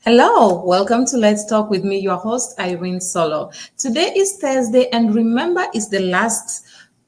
Hello, welcome to Let's Talk with me, your host, Irene Solo. Today is Thursday, and remember, it's the last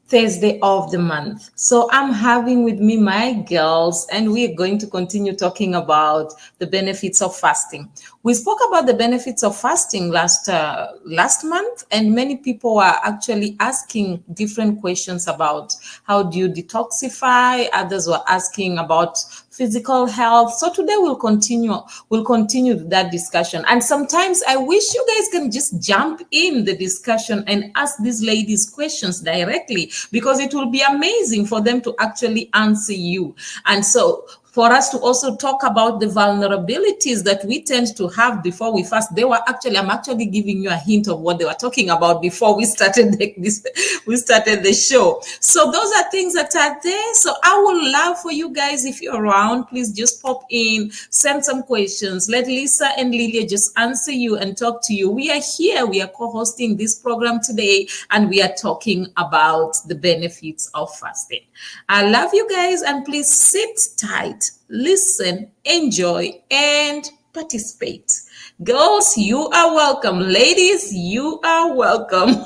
Thursday of the month. So I'm having with me my girls, and we're going to continue talking about the benefits of fasting. We spoke about the benefits of fasting last month, and many people are actually asking different questions about how do you detoxify. Others were asking about physical health. So today we'll continue that discussion. And sometimes I wish you guys can just jump in the discussion and ask these ladies questions directly, because it will be amazing for them to actually answer you. And so for us to also talk about the vulnerabilities that we tend to have before we fast. I'm actually giving you a hint of what they were talking about before we started the show. So those are things that are there. So I would love for you guys, if you're around, please just pop in, send some questions. Let Lisa and Lilia just answer you and talk to you. We are here. We are co-hosting this program today, and we are talking about the benefits of fasting. I love you guys, and please sit tight, listen, enjoy, and participate. Girls, you are welcome. Ladies, you are welcome.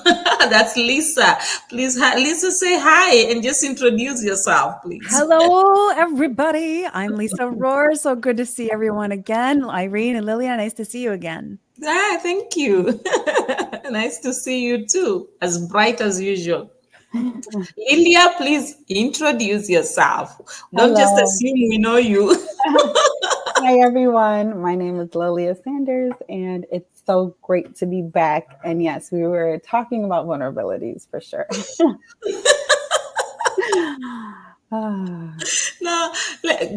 That's Lisa. Please, Lisa, say hi and just introduce yourself, please. Hello, everybody. I'm Lisa Rohr. So good to see everyone again. Irene and Lilia, nice to see you again. Thank you. Nice to see you too. As bright as usual. Lilia, please introduce yourself. Don't just assume we know you. Hi, everyone. My name is Lilia Sanders, and it's so great to be back. And yes, we were talking about vulnerabilities for sure. No,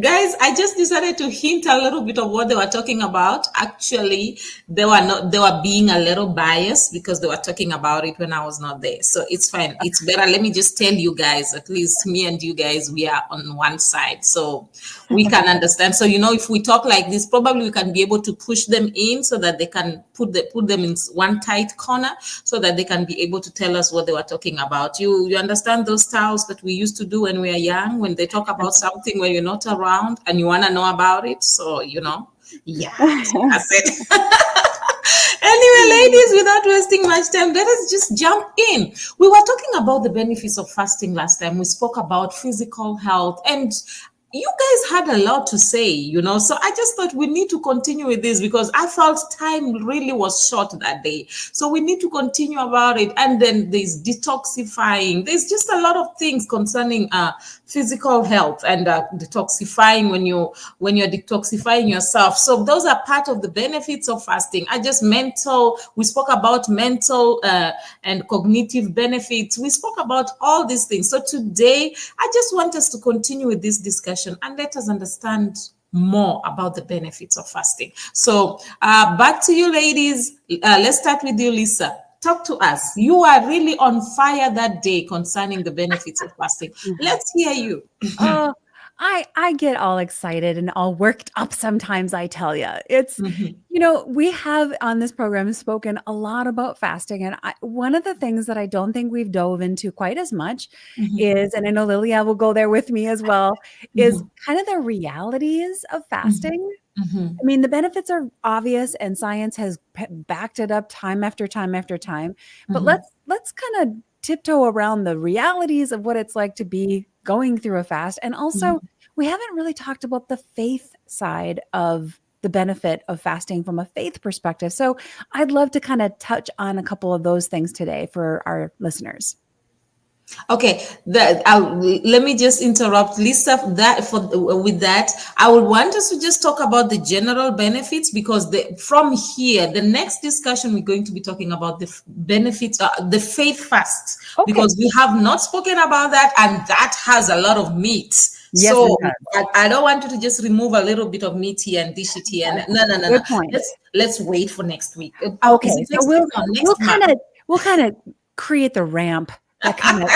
guys, I just decided to hint a little bit of what they were talking about. Actually, they were being a little biased because they were talking about it when I was not there. So it's fine. It's better. Let me just tell you guys, at least me and you guys, we are on one side. So we can understand. So, if we talk like this, probably we can be able to push them in so that they can put them in one tight corner so that they can be able to tell us what they were talking about. You understand those styles that we used to do when we were young, when they talk about something when you're not around and you want to know about it. So, yeah, that's it. Anyway, ladies, without wasting much time, let us just jump in. We were talking about the benefits of fasting last time. We spoke about physical health, and you guys had a lot to say, so I just thought we need to continue with this because I felt time really was short that day. So we need to continue about it. And then there's detoxifying. There's just a lot of things concerning physical health and detoxifying when you're detoxifying yourself. So those are part of the benefits of fasting. We spoke about mental and cognitive benefits. We spoke about all these things. So today, I just want us to continue with this discussion and let us understand more about the benefits of fasting. So back to you, ladies. Let's start with you, Lisa. Talk to us. You are really on fire that day concerning the benefits of fasting. Let's hear you. I get all excited and all worked up sometimes, I tell you. It's, we have on this program spoken a lot about fasting. And one of the things that I don't think we've dove into quite as much is, and I know Lilia will go there with me as well, is kind of the realities of fasting. I mean, the benefits are obvious and science has backed it up time after time after time. But let's kind of tiptoe around the realities of what it's like to be going through a fast. And also, we haven't really talked about the faith side of the benefit of fasting from a faith perspective. So I'd love to kind of touch on a couple of those things today for our listeners. Okay, let me just interrupt, Lisa. With that, I would want us to just talk about the general benefits because from here, the next discussion we're going to be talking about the benefits, the faith fast, because we have not spoken about that, and that has a lot of meat. Yes, so I don't want you to just remove a little bit of meat here and dish it here. No. Good point. Let's wait for next week. Okay, so we'll kind of create the ramp. That kind of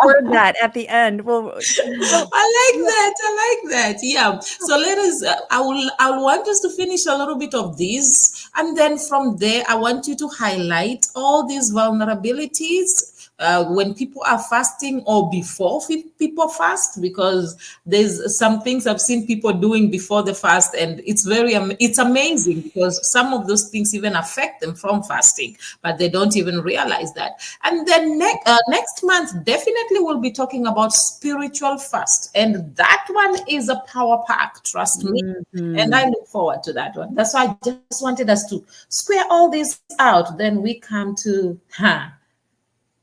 word that at the end. Well, I like that. Yeah. So let us. I want us to finish a little bit of this, and then from there, I want you to highlight all these vulnerabilities when people are fasting or before people fast, because there's some things I've seen people doing before the fast, and it's amazing because some of those things even affect them from fasting, but they don't even realize that. And then next month, definitely we'll be talking about spiritual fast, and that one is a power pack, trust me. And I look forward to that one. That's why I just wanted us to square all this out. Then we come to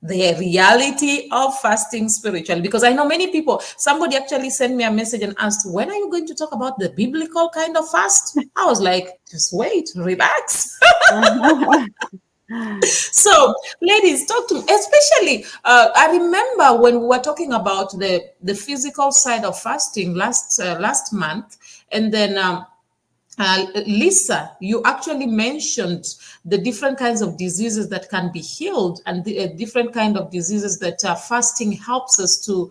the reality of fasting spiritually, because I know many people, somebody actually sent me a message and asked, when are you going to talk about the biblical kind of fast? I was like, just wait, relax. So ladies, talk to me, especially I remember when we were talking about the physical side of fasting last month, and then Lisa, you actually mentioned the different kinds of diseases that can be healed, and the different kind of diseases that fasting helps us to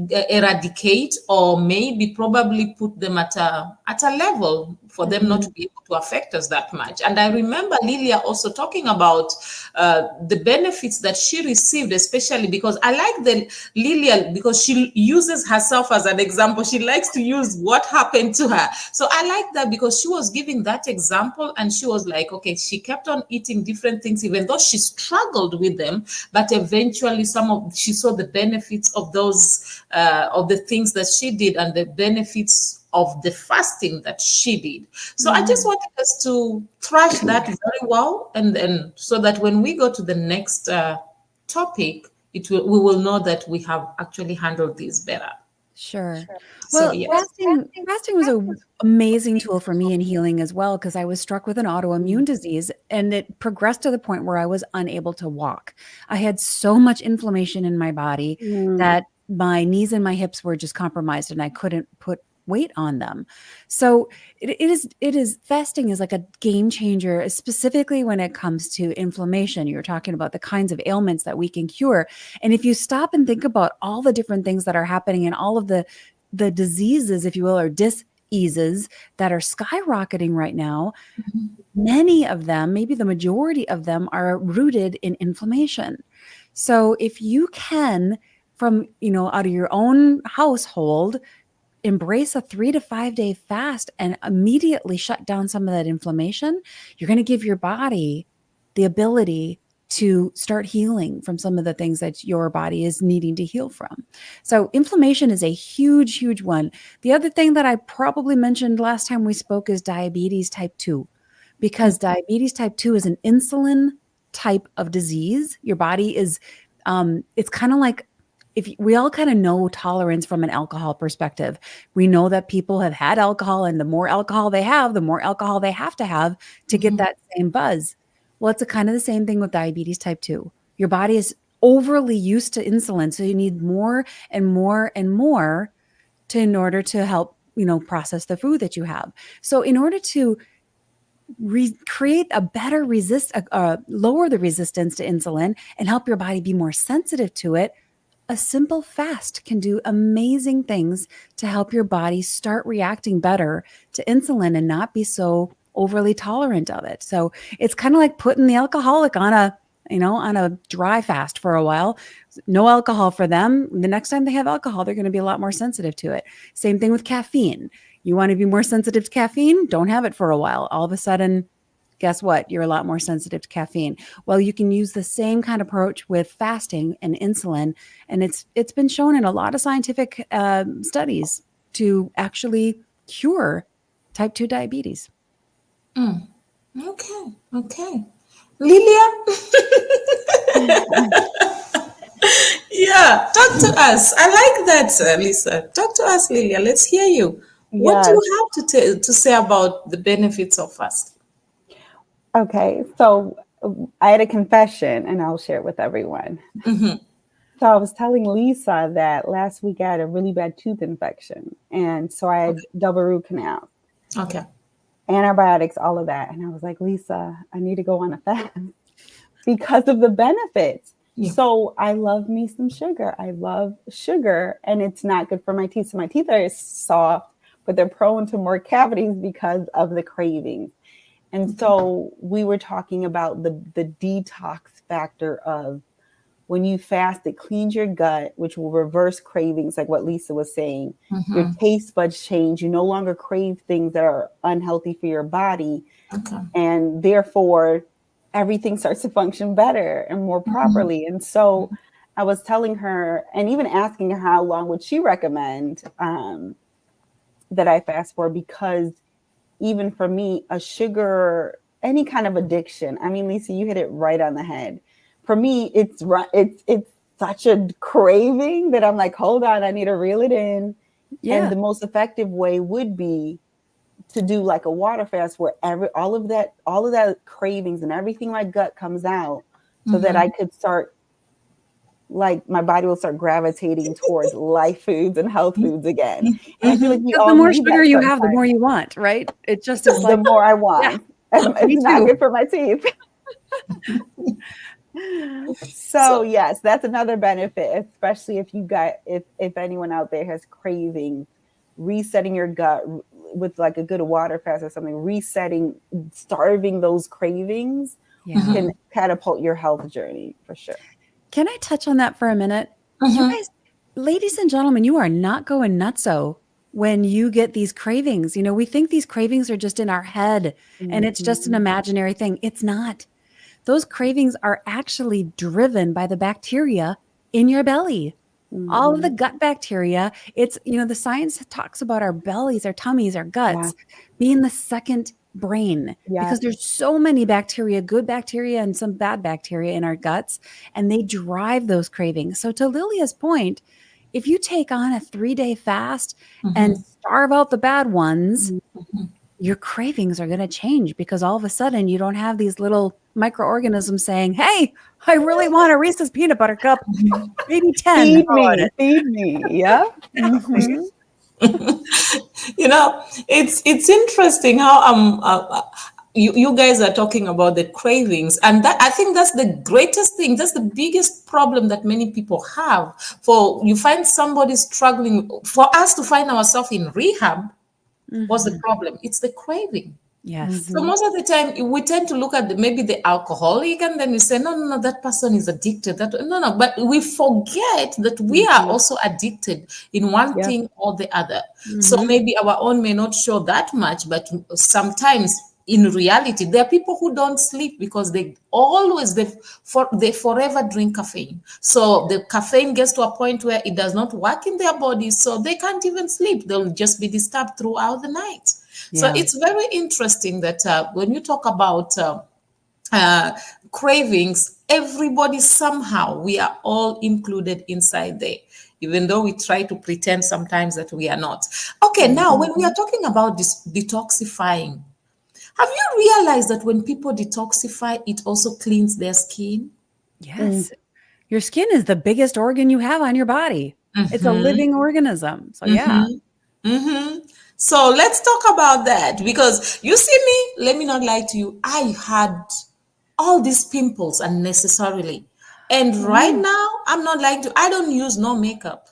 eradicate, or maybe probably put them at a level for them not to be able to affect us that much. And I remember Lilia also talking about the benefits that she received, especially because I like the Lilia, because she uses herself as an example. She likes to use what happened to her. So I like that, because she was giving that example, and she was like, okay, she kept on eating different things, even though she struggled with them, but eventually she saw the benefits of those of the things that she did, and the benefits of the fasting that she did. So I just wanted us to thrash that very well, and so that when we go to the next topic, we will know that we have actually handled this better. Sure. So Well, yes. fasting was an amazing tool for me in healing as well, because I was struck with an autoimmune disease, and it progressed to the point where I was unable to walk. I had so much inflammation in my body that my knees and my hips were just compromised, and I couldn't put weight on them. So it is fasting is like a game changer, specifically when it comes to inflammation. You're talking about the kinds of ailments that we can cure. And if you stop and think about all the different things that are happening, and all of the diseases, if you will, or diseases that are skyrocketing right now, many of them, maybe the majority of them, are rooted in inflammation. So if you can, from, out of your own household, embrace a 3 to 5 day fast and immediately shut down some of that inflammation, you're going to give your body the ability to start healing from some of the things that your body is needing to heal from. So inflammation is a huge, huge one. The other thing that I probably mentioned last time we spoke is diabetes type 2, because diabetes type 2 is an insulin type of disease. Your body is, it's kind of like, if we all kind of know tolerance from an alcohol perspective. We know that people have had alcohol, and the more alcohol they have, the more alcohol they have to get that same buzz. Well, it's kind of the same thing with diabetes type 2. Your body is overly used to insulin, so you need more and more and more in order to help, process the food that you have. So in order to create a better lower the resistance to insulin and help your body be more sensitive to it, a simple fast can do amazing things to help your body start reacting better to insulin and not be so overly tolerant of it. So it's kind of like putting the alcoholic on a dry fast for a while. No alcohol for them. The next time they have alcohol, they're going to be a lot more sensitive to it. Same thing with caffeine. You want to be more sensitive to caffeine? Don't have it for a while. All of a sudden, guess what? You're a lot more sensitive to caffeine. Well, you can use the same kind of approach with fasting and insulin, and it's been shown in a lot of scientific studies to actually cure type 2 diabetes. Okay. Lilia? Yeah, talk to us. I like that, Lisa. Talk to us, Lilia. Let's hear you. What do you have to say about the benefits of fasting? Okay, so I had a confession, and I'll share it with everyone. So I was telling Lisa that last week I had a really bad tooth infection, and so I had double root canal. Okay. Antibiotics, all of that. And I was like, Lisa, I need to go on a fast because of the benefits. Yeah. So I love me some sugar. I love sugar, and it's not good for my teeth. So my teeth are soft, but they're prone to more cavities because of the cravings. And so we were talking about the detox factor of when you fast, it cleans your gut, which will reverse cravings, like what Lisa was saying. Your taste buds change. You no longer crave things that are unhealthy for your body. Okay. And therefore, everything starts to function better and more properly. And so I was telling her, and even asking her how long would she recommend that I fast for, because even for me, a sugar, any kind of addiction, I mean, Lisa, you hit it right on the head. For me, it's such a craving that I'm like, hold on, I need to reel it in. Yeah. And the most effective way would be to do like a water fast where all of that cravings and everything my gut comes out, so that I could start, like, my body will start gravitating towards life foods and health foods again. And I feel like we all the more need sugar that you have, the sometimes. more you want, right? It just is The like, more I want. me It's not too. good for my teeth. So yes, that's another benefit, especially if you got, if anyone out there has cravings, resetting your gut with like a good water fast or something, starving those cravings can catapult your health journey for sure. Can I touch on that for a minute? You guys, ladies and gentlemen, you are not going nutso when you get these cravings. You know, we think these cravings are just in our head and it's just an imaginary thing. It's not. Those cravings are actually driven by the bacteria in your belly. All of the gut bacteria. It's, you know, the science talks about our bellies, our tummies, our guts being the second brain, because there's so many bacteria, good bacteria and some bad bacteria in our guts, and they drive those cravings. So to Lilia's point, if you take on a 3-day fast and starve out the bad ones, your cravings are going to change, because all of a sudden you don't have these little microorganisms saying, hey, I really want a Reese's peanut butter cup, maybe 10. Feed me. Yeah. You know, it's interesting how you guys are talking about the cravings, and that, I think that's the greatest thing. That's the biggest problem that many people have. For you find somebody struggling, for us to find ourselves in rehab, what's the problem? It's the craving. Yes. So most of the time we tend to look at maybe the alcoholic, and then we say, no, that person is addicted. No, but we forget that we are also addicted in one thing or the other. So maybe our own may not show that much, but sometimes in reality, there are people who don't sleep because they forever drink caffeine. So the caffeine gets to a point where it does not work in their bodies, so they can't even sleep. They'll just be disturbed throughout the night. So it's very interesting that when you talk about cravings, everybody somehow, we are all included inside there, even though we try to pretend sometimes that we are not. Okay, now when we are talking about this detoxifying, have you realized that when people detoxify, it also cleans their skin? Yes. Your skin is the biggest organ you have on your body. It's a living organism. So yeah. So let's talk about that, because you see me, let me not lie to you, I had all these pimples unnecessarily. And right now, I'm not lying to you, I don't use no makeup.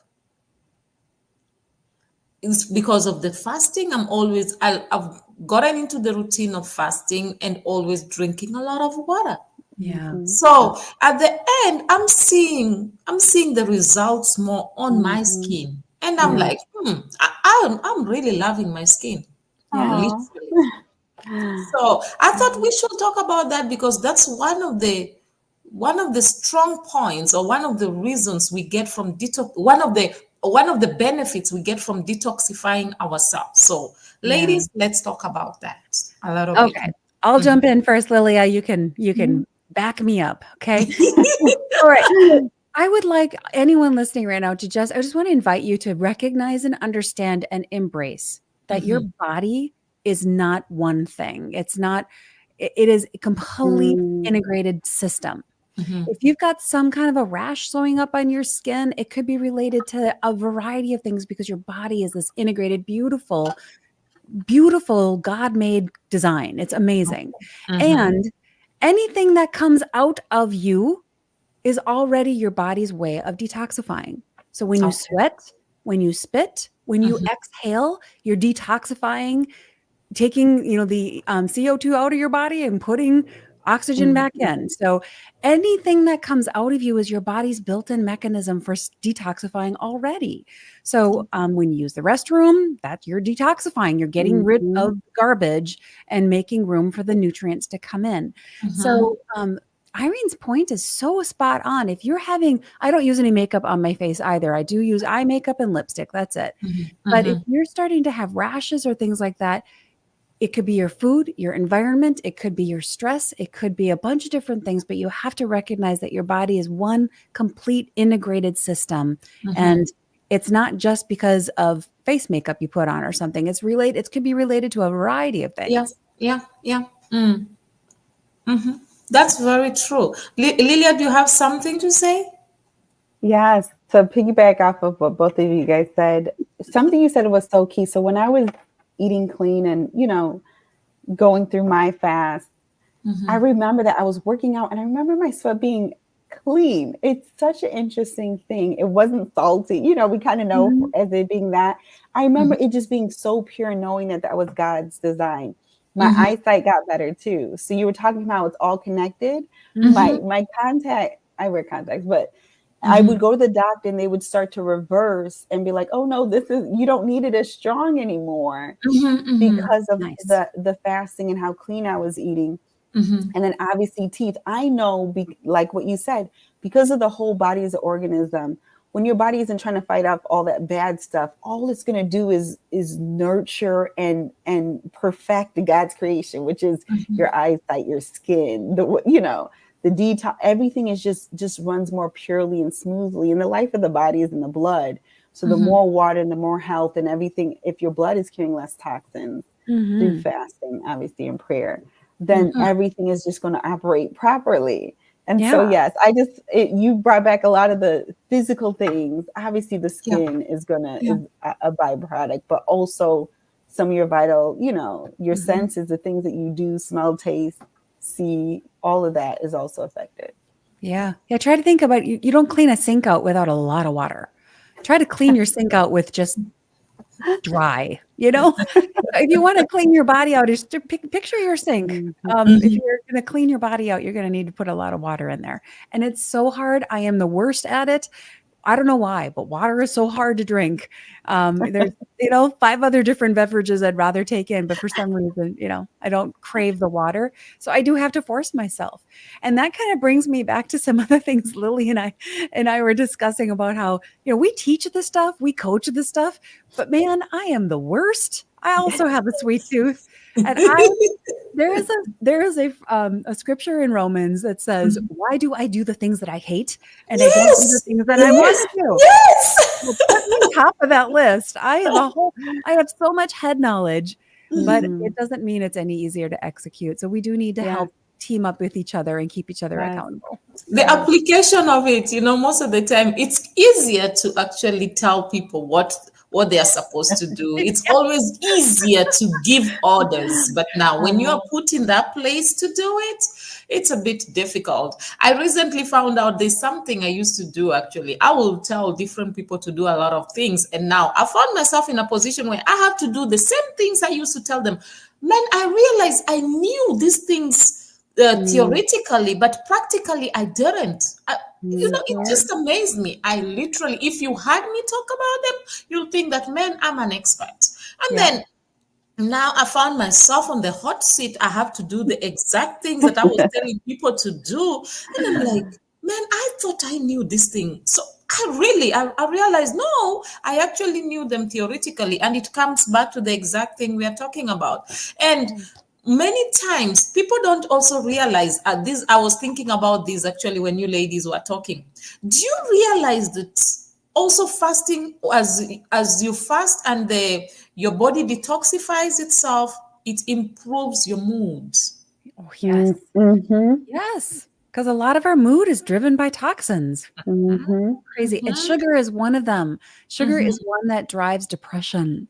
It's because of the fasting. I've gotten into the routine of fasting and always drinking a lot of water. Yeah. So at the end, I'm seeing the results more on my skin. And I'm like, I'm really loving my skin. Literally. So I thought we should talk about that, because that's one of the strong points, or one of the reasons we get from detox, one of the benefits we get from detoxifying ourselves. So ladies, let's talk about that a little bit. Okay. I'll jump in first, Lilia. You can back me up. Okay. All right. I would like anyone listening right now to I just want to invite you to recognize and understand and embrace that your body is not one thing. It is a complete integrated system. If you've got some kind of a rash showing up on your skin, it could be related to a variety of things, because your body is this integrated, beautiful God-made design. It's amazing. And anything that comes out of you is already your body's way of detoxifying. So when you sweat, when you spit, when you exhale, you're detoxifying, taking, the CO2 out of your body and putting oxygen back in. So anything that comes out of you is your body's built-in mechanism for detoxifying already. So when you use the restroom, that's you're detoxifying. You're getting rid of garbage and making room for the nutrients to come in. So Irene's point is so spot on. If you're having, I don't use any makeup on my face either. I do use eye makeup and lipstick. That's it. But if you're starting to have rashes or things like that, it could be your food, your environment. It could be your stress. It could be a bunch of different things, but you have to recognize that your body is one complete integrated system. And it's not just because of face makeup you put on or something. It's related. It could be related to a variety of things. Yeah. That's very true. Lilia, do you have something to say? Yes. To piggyback off of what both of you guys said, something you said was so key. So when I was eating clean and, going through my fast, I remember that I was working out and I remember my sweat being clean. It's such an interesting thing. It wasn't salty. We kind of know as it being that. I remember it just being so pure, knowing that was God's design. My eyesight got better too. So you were talking about it's all connected. My contact, I wear contacts, but I would go to the doctor and they would start to reverse and be like, oh no, you don't need it as strong anymore because of the fasting and how clean I was eating. And then obviously teeth. I know, like what you said, because of the whole body as an organism, when your body isn't trying to fight off all that bad stuff, all it's going to do is nurture and perfect God's creation, which is your eyesight, your skin, the detox, everything is just runs more purely and smoothly. And the life of the body is in the blood. So the more water and the more health and everything, if your blood is carrying less toxins through fasting, obviously in prayer, then everything is just going to operate properly. And so, yes, you brought back a lot of the physical things. Obviously the skin is a byproduct, but also some of your vital, your senses, the things that you do, smell, taste, see, all of that is also affected. Yeah. Try to think about you don't clean a sink out without a lot of water. Try to clean your sink out with just dry, if you want to clean your body out, just picture your sink. If you're going to clean your body out, you're going to need to put a lot of water in there. And it's so hard. I am the worst at it. I don't know why, but water is so hard to drink. There's, 5 other different beverages I'd rather take in, but for some reason, I don't crave the water. So I do have to force myself. And that kind of brings me back to some other things Lily and I were discussing about how, we teach this stuff, we coach this stuff, but man, I am the worst. I also have a sweet tooth. And there is a scripture in Romans that says, why do I do the things that I hate? And I don't do the things that I want to do. Yes. Well, put me on top of that list. I have so much head knowledge, but it doesn't mean it's any easier to execute. So we do need to help team up with each other and keep each other accountable. The application of it, most of the time, it's easier to actually tell people what they are supposed to do. It's always easier to give orders. But now when you are put in that place to do it, it's a bit difficult. I recently found out there's something I used to do, actually. I will tell different people to do a lot of things. And now I found myself in a position where I have to do the same things I used to tell them. Man, I realized I knew these things theoretically, but practically I didn't. It just amazed me. I literally, if you had me talk about them, you'll think that, man, I'm an expert. And then now I found myself on the hot seat. I have to do the exact things that I was telling people to do. And I'm like, man, I thought I knew this thing. So I realized, no, I actually knew them theoretically. And it comes back to the exact thing we are talking about. And many times people don't also realize this. I was thinking about this actually when you ladies were talking. Do you realize that also fasting, as you fast and your body detoxifies itself, it improves your mood? Oh, yes. Yes. Because a lot of our mood is driven by toxins. Crazy. And sugar is one of them. Sugar is one that drives depression.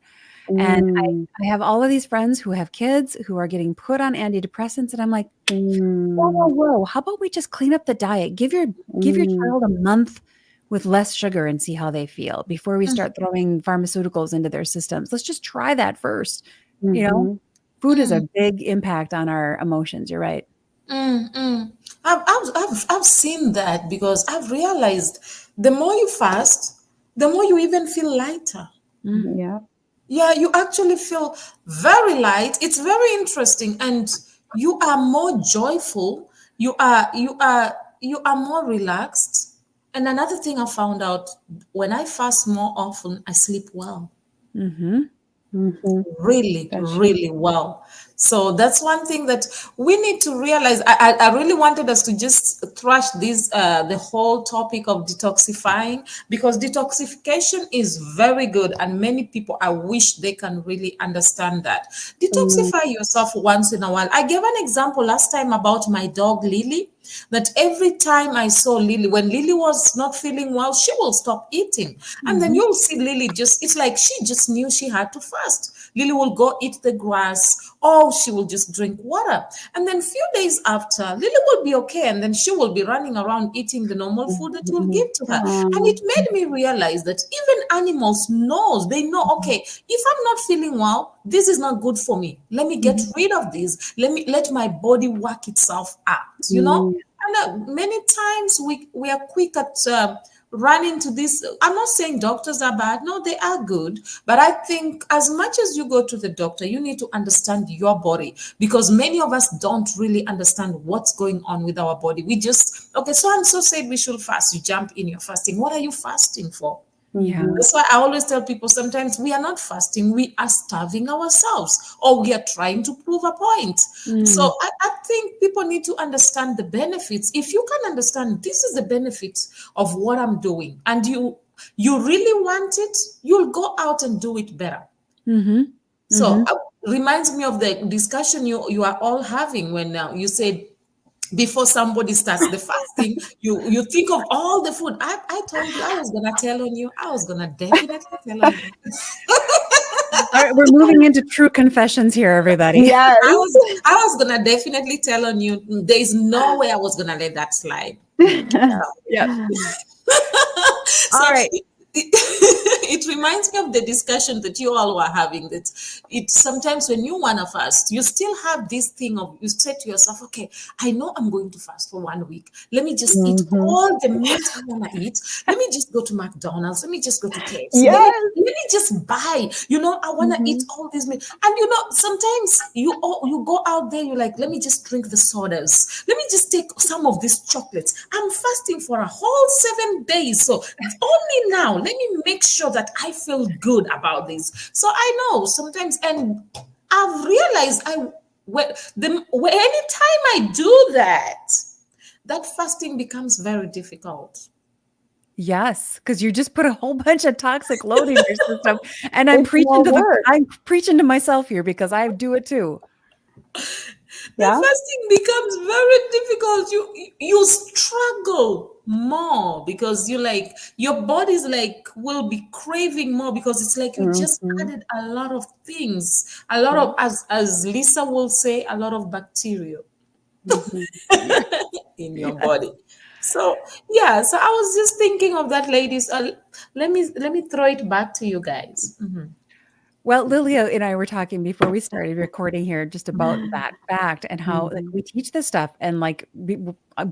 And I have all of these friends who have kids who are getting put on antidepressants. And I'm like, whoa. How about we just clean up the diet? Give your child a month with less sugar and see how they feel before we start throwing pharmaceuticals into their systems. Let's just try that first. Food is a big impact on our emotions. You're right. Mm. I've seen that because I've realized the more you fast, the more you even feel lighter. Yeah. Yeah, you actually feel very light. It's very interesting, and you are more joyful. You are more relaxed. And another thing I found out, when I fast more often, I sleep well, Mm-hmm. Mm-hmm. really, That's true. really well. So that's one thing that we need to realize. I really wanted us to just thrash this the whole topic of detoxifying, because detoxification is very good, and many people, I wish they can really understand that. Mm-hmm. Detoxify yourself once in a while. I gave an example last time about my dog Lily, that every time I saw Lily, when Lily was not feeling well, she will stop eating. And then you'll see Lily just, it's like she just knew she had to fast. Lily will go eat the grass, or she will just drink water. And then few days after, Lily will be okay. And then she will be running around eating the normal food that you'll give to her. And it made me realize that even animals knows, they know, okay, if I'm not feeling well, this is not good for me. Let me get rid of this. Let my body work itself out. And many times we are quick at running to this. I'm not saying doctors are bad. No, they are good. But I think as much as you go to the doctor, you need to understand your body, because many of us don't really understand what's going on with our body. We just, okay, so and so said we should fast. You jump in, you're fasting. What are you fasting for? Yeah. That's why I always tell people, sometimes we are not fasting, we are starving ourselves, or we are trying to prove a point. So Mm. I think people need to understand the benefits. If you can understand this is the benefits of what I'm doing, and you really want it, you'll go out and do it better. Mm-hmm. So reminds me of the discussion you are all having when you said, before somebody starts the fasting, you think of all the food. I told you I was gonna tell on you. I was gonna definitely tell on you. All right, we're moving into true confessions here, everybody. Yes. I was gonna definitely tell on you. There is no way I was gonna let that slide. Yep. So All right. it reminds me of the discussion that you all were having, that it sometimes when you want to fast, you still have this thing of, you say to yourself, okay, I know I'm going to fast for 1 week. Let me just eat all the meat I want to eat. Let me just go to McDonald's. Let me just go to KFC. Let me, Yes. let me just buy, I want to eat all these meat. And sometimes you go out there, you're like, let me just drink the sodas. Let me just take some of these chocolates. I'm fasting for a whole 7 days. So only now, let me make sure that I feel good about this. So I know sometimes, and I've realized anytime I do that, that fasting becomes very difficult. Yes, because you just put a whole bunch of toxic load in your system. And I'm It's more work. I'm preaching to myself here because I do it too. The Yeah. fasting becomes very difficult. You struggle more, because your body's will be craving more, because it's like you just Mm-hmm. added a lot of things, a lot of, as Lisa will say, a lot of bacteria Mm-hmm. Yeah. in your body. So yeah, so I was just thinking of that, ladies. Let me throw it back to you guys. Well, Lilia and I were talking before we started recording here just about that fact and how we teach this stuff and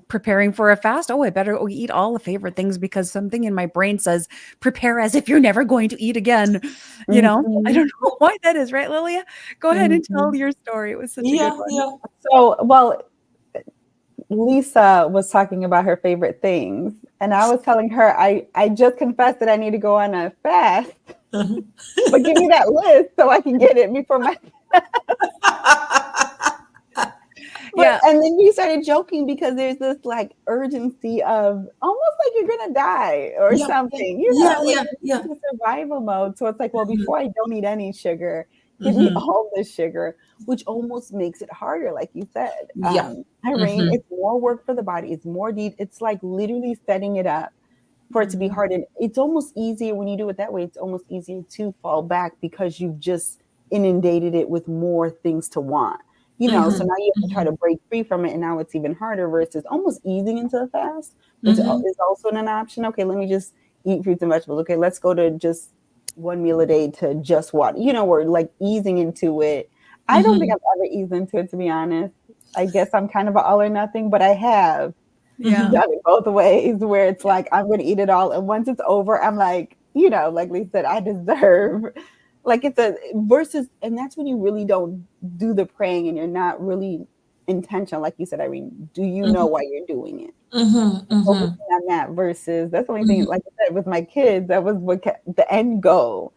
preparing for a fast. Oh, I better eat all the favorite things because something in my brain says prepare as if you're never going to eat again. I Mm-hmm. don't know why that is, right, Lilia? Go ahead and Mm-hmm. tell your story. It was such a good Yeah, one. yeah. So, well, Lisa was talking about her favorite things, and I was telling her I just confessed that I need to go on a fast, but give me that list so I can get it before my. Yeah. And then you started joking because there's this like urgency of almost like you're gonna die or Yeah, something, yeah, like yeah, yeah. the survival mode. So it's like, well, before I don't eat any sugar, give me all the sugar, which almost makes it harder, like you said. Yeah. Irene, it's more work for the body. It's more deep. It's like literally setting it up for it to be hard. And it's almost easier when you do it that way. It's almost easier to fall back because you've just inundated it with more things to want. So now you have to try to break free from it, and now it's even harder versus almost easing into the fast, which is also an option. Okay, let me just eat fruits and vegetables. Okay, let's go to just one meal a day to just water. We're like easing into it. I don't think I've ever eased into it, to be honest. I guess I'm kind of an all or nothing, but I have Yeah. done it both ways where it's like, I'm going to eat it all. And once it's over, I'm like, like Lisa said, I deserve, like it's a versus, and that's when you really don't do the praying and you're not really intentional. Like you said, Irene, do you know why you're doing it? Focusing on that versus that's the only thing, like I said, with my kids, that was what the end goal.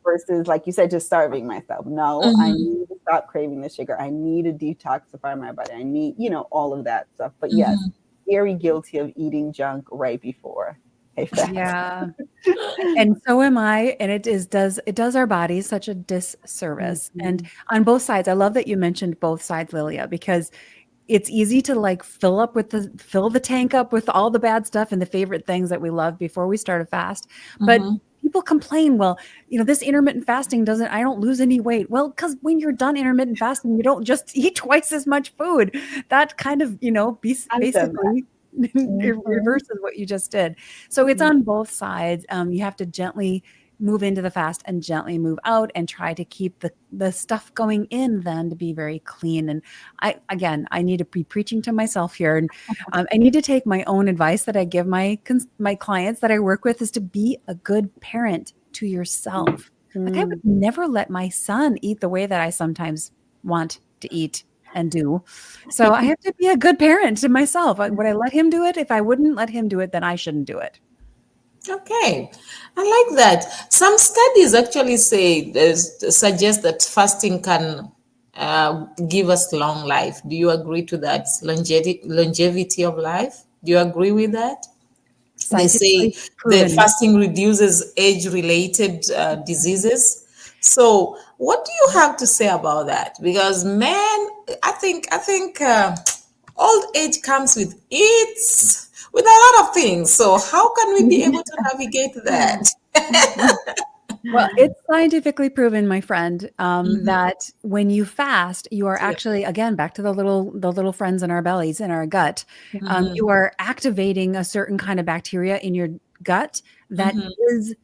Versus, like you said, just starving myself. No, I need to stop craving the sugar. I need to detoxify my body. I need, all of that stuff. But yes, very guilty of eating junk right before a fast. Yeah. And so am I. And it does our bodies such a disservice. And on both sides, I love that you mentioned both sides, Lilia, because it's easy to like fill the tank up with all the bad stuff and the favorite things that we love before we start a fast. But people complain, well, this intermittent fasting I don't lose any weight. Well, because when you're done intermittent fasting, you don't just eat twice as much food. That kind of, basically it reverses what you just did. So it's on both sides. You have to gently move into the fast and gently move out and try to keep the stuff going in then to be very clean. And I need to be preaching to myself here. And I need to take my own advice that I give my clients that I work with is to be a good parent to yourself. Like I would never let my son eat the way that I sometimes want to eat and do. So I have to be a good parent to myself. Would I let him do it? If I wouldn't let him do it, then I shouldn't do it. Okay, I like that. Some studies actually suggest that fasting can give us long life. Do you agree to that? Longevity of life. Do you agree with that? They say that fasting reduces age-related diseases. So, what do you have to say about that? Because, man, I think old age comes with a lot of things. So how can we be able to navigate that? Well, it's scientifically proven, my friend, that when you fast, you are actually, again, back to the little friends in our bellies, in our gut, you are activating a certain kind of bacteria in your gut that is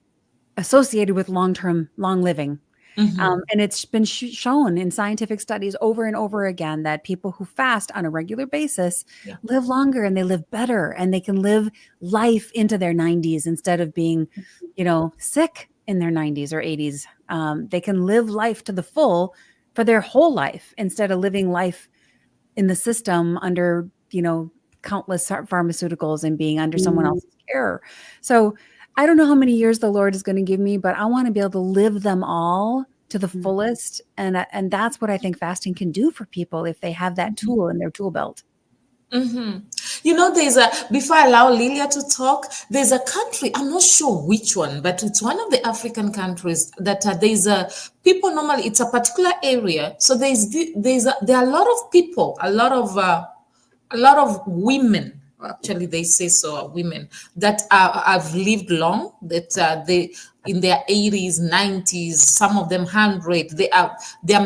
associated with long living. And it's been shown in scientific studies over and over again that people who fast on a regular basis live longer and they live better and they can live life into their 90s instead of being, sick in their 90s or 80s. They can live life to the full for their whole life instead of living life in the system under, countless pharmaceuticals and being under someone else's care. So I don't know how many years the Lord is going to give me, but I want to be able to live them all to the fullest. And that's what I think fasting can do for people if they have that tool in their tool belt. Before I allow Lilia to talk, there's a country, I'm not sure which one, but it's one of the African countries that people normally, it's a particular area. So there are a lot of people, a lot of women, actually they say so, women that have lived long, that they in their 80s, 90s, some of them 100. There are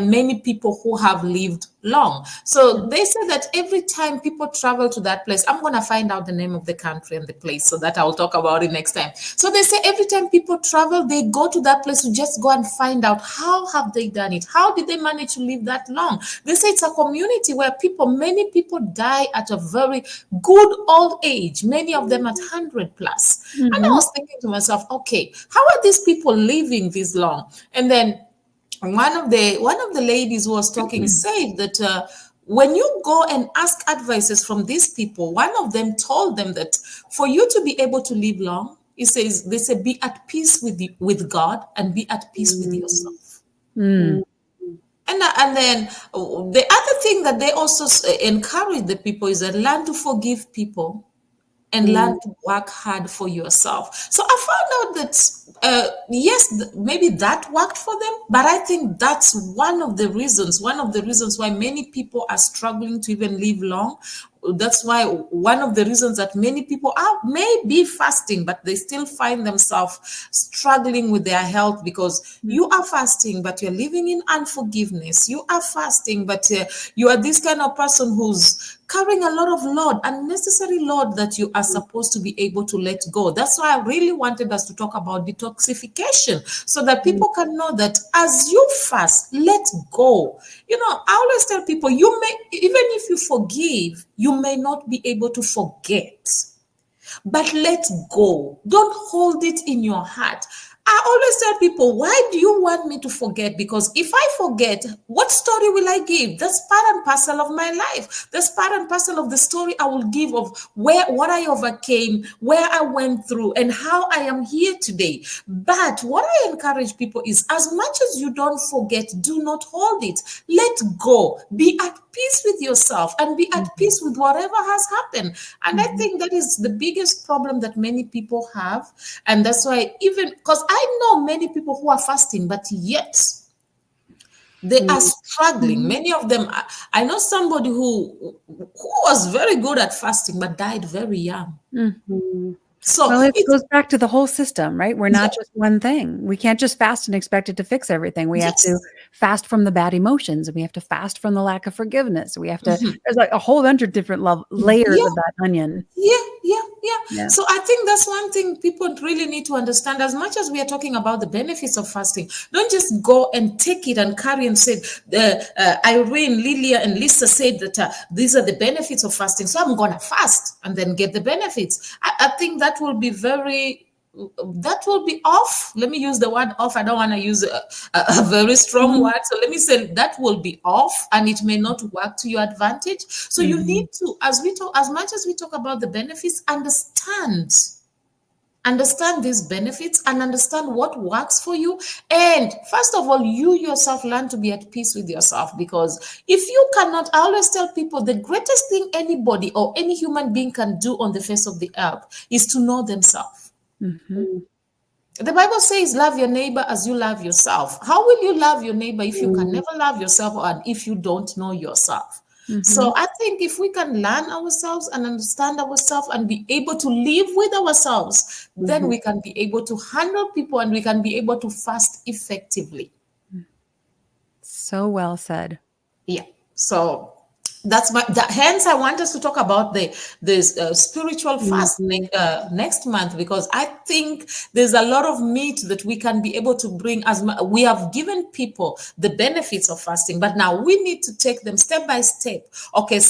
many people who have lived long. So they say that every time people travel to that place, I'm going to find out the name of the country and the place so that I'll talk about it next time. So they say every time people travel, they go to that place to just go and find out how have they done it? How did they manage to live that long? They say it's a community where many people die at a very good old age, many of them at 100 plus. And I was thinking to myself, okay, how are these people living this long? And then one of the ladies who was talking said that when you go and ask advices from these people, one of them told them that for you to be able to live long, they say be at peace with God and be at peace with yourself. And then the other thing that they also encourage the people is that learn to forgive people and learn to work hard for yourself. So I found out that, yes, maybe that worked for them, but I think that's one of the reasons why many people are struggling to even live long. That's why one of the reasons that many people may be fasting, but they still find themselves struggling with their health because you are fasting, but you're living in unforgiveness. You are fasting, but you are this kind of person who's carrying a lot of load, unnecessary load that you are supposed to be able to let go. That's why I really wanted us to talk about detoxification, so that people can know that as you fast, let go. I always tell people, you may, even if you forgive, you may not be able to forget. But let go. Don't hold it in your heart. I always tell people, why do you want me to forget? Because if I forget, what story will I give? That's part and parcel of my life. That's part and parcel of the story I will give of what I overcame, where I went through, and how I am here today. But what I encourage people is, as much as you don't forget, do not hold it. Let go. Be at peace with yourself and be at peace with whatever has happened. And I think that is the biggest problem that many people have. And that's why, even because I know many people who are fasting, but yet they are struggling. Many of them, I know somebody who was very good at fasting, but died very young. So well, it goes back to the whole system, right? We're not just one thing. We can't just fast and expect it to fix everything. We have to fast from the bad emotions, and we have to fast from the lack of forgiveness. We have to, there's like a whole bunch of different layers of that onion. Yeah. So I think that's one thing people really need to understand. As much as we are talking about the benefits of fasting, don't just go and take it and carry and say, Irene, Lilia, and Lisa said that these are the benefits of fasting, so I'm going to fast and then get the benefits. I think that will be off. Let me use the word off. I don't want to use a very strong word. So let me say that will be off, and it may not work to your advantage. So you need to, as much as we talk about the benefits, understand these benefits and understand what works for you. And first of all, you yourself learn to be at peace with yourself, because if you cannot, I always tell people, the greatest thing anybody or any human being can do on the face of the earth is to know themselves. The Bible says, love your neighbor as you love yourself. How will you love your neighbor if you can never love yourself, and if you don't know yourself? So I think if we can learn ourselves and understand ourselves and be able to live with ourselves, then we can be able to handle people, and we can be able to fast effectively. So well said. Yeah. So hence I want us to talk about the spiritual fast next month, because I think there's a lot of meat that we can be able to bring. We have given people the benefits of fasting, but now we need to take them step by step. Okay,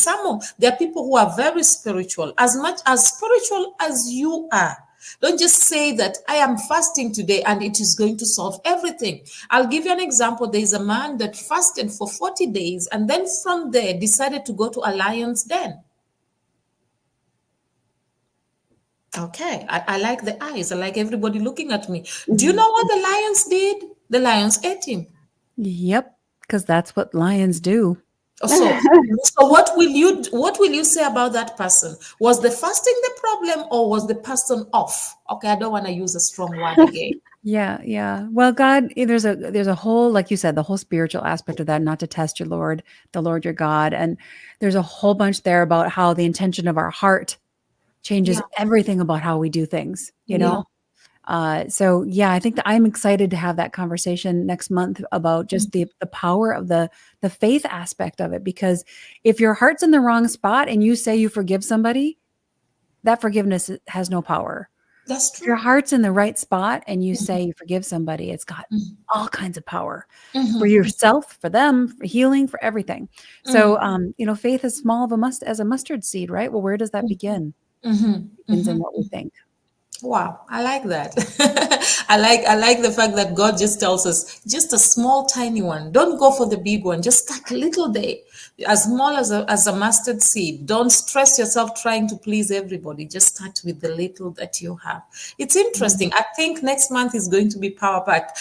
there are people who are very spiritual, as much as spiritual as you are. Don't just say that I am fasting today and it is going to solve everything. I'll give you an example. There is a man that fasted for 40 days and then from there decided to go to a lion's den. Okay, I like the eyes. I like everybody looking at me. Do you know what the lions did? The lions ate him. Yep, because that's what lions do. So what will you say about that person? Was the fasting the problem, or was the person off? Okay, I don't want to use a strong word again. Yeah. Well, God, there's a whole, like you said, the whole spiritual aspect of that, not to test the Lord your God. And there's a whole bunch there about how the intention of our heart changes everything about how we do things, you know? So yeah, I think that I'm excited to have that conversation next month about just the power of the faith aspect of it, because if your heart's in the wrong spot and you say you forgive somebody, that forgiveness has no power. That's true. If your heart's in the right spot and you say you forgive somebody, it's got all kinds of power for yourself, for them, for healing, for everything. So, faith is small as a mustard seed, right? Well, where does that begin? It begins in what we think. Wow, I like that. I like the fact that God just tells us just a small, tiny one. Don't go for the big one. Just start little day, as small as a mustard seed. Don't stress yourself trying to please everybody. Just start with the little that you have. It's interesting. I think next month is going to be power packed.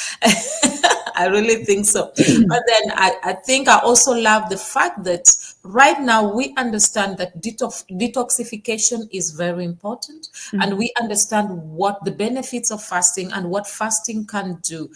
I really think so. But then I think I also love the fact that right now we understand that detoxification is very important, and we understand what the benefits of fasting and what fasting can do.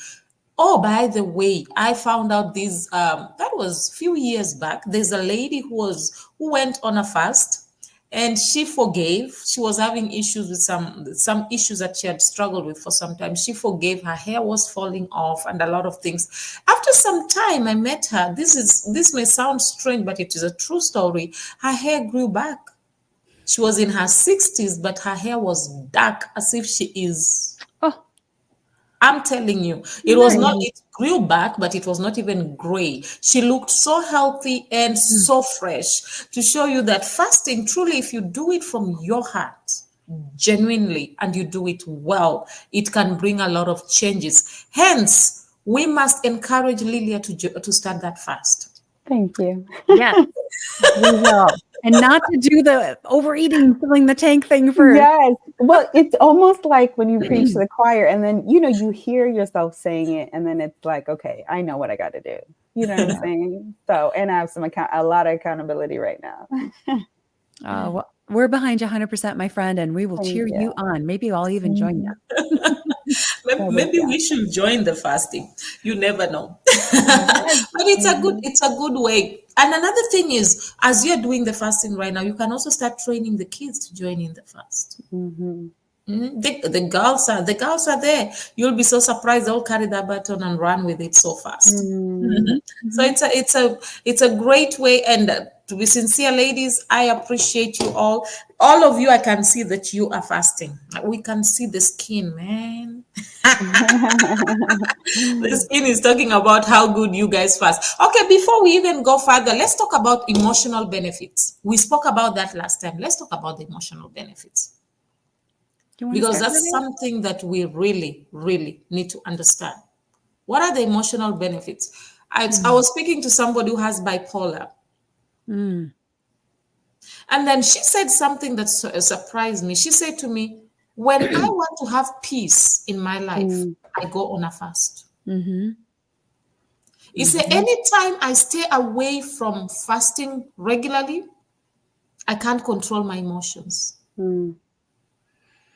Oh, by the way, I found out that was a few years back. There's a lady who went on a fast, and she forgave. She was having issues with some issues that she had struggled with for some time. She forgave. Her hair was falling off and a lot of things. After some time, I met her. This may sound strange, but it is a true story. Her hair grew back. She was in her 60s, but her hair was dark as if she is. Oh, I'm telling you, it was not, it grew back, but it was not even gray. She looked so healthy and so fresh, to show you that fasting, truly, if you do it from your heart, genuinely, and you do it well, it can bring a lot of changes. Hence, we must encourage Lilia to start that fast. Thank you. yes, we will. And not to do the overeating, filling the tank thing first. Yes. Well, it's almost like when you preach to the choir and then, you hear yourself saying it and then it's like, okay, I know what I got to do. You know what I'm saying? So, and I have a lot of accountability right now. Well, we're behind you 100%, my friend, and we will cheer you on. Maybe I'll even join you. Maybe we should join the fasting. You never know. But it's a good way. And another thing is, as you're doing the fasting right now, you can also start training the kids to join in the fast. The girls are there. You'll be so surprised. They'll carry that baton and run with it so fast. So it's a great way. And to be sincere, ladies, I appreciate you all. All of you, I can see that you are fasting. We can see the skin, man. The skin is talking about how good you guys fast. Okay, before we even go further, let's talk about emotional benefits. We spoke about that last time. Let's talk about the emotional benefits. Because that's something that we really, really need to understand. What are the emotional benefits? I was speaking to somebody who has bipolar. And then she said something that surprised me. She said to me, when I want to have peace in my life, I go on a fast. You say, anytime I stay away from fasting regularly, I can't control my emotions.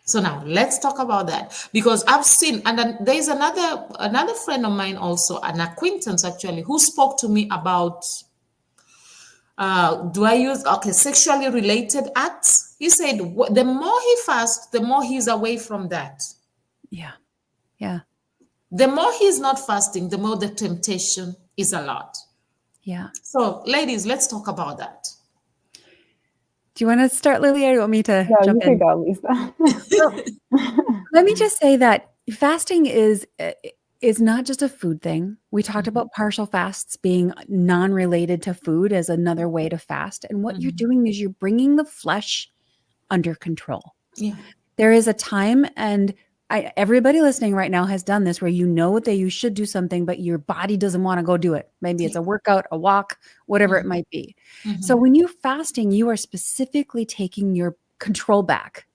So now let's talk about that, because I've seen, and then there's another friend of mine also, an acquaintance actually, who spoke to me about sexually related acts. He said the more he fasts, the more he's away from that. Yeah. The more he's not fasting, the more the temptation is a lot. Yeah. So ladies, let's talk about that. Do you want to start, Lilia, or do you want me to jump in? You can go, Lisa. Let me just say that fasting is not just a food thing. We talked about partial fasts being non-related to food as another way to fast. And what you're doing is you're bringing the flesh under control. Yeah. There is a time, and everybody listening right now has done this, where you know that you should do something, but your body doesn't want to go do it. Maybe it's a workout, a walk, whatever it might be. So when you're fasting, you are specifically taking your control back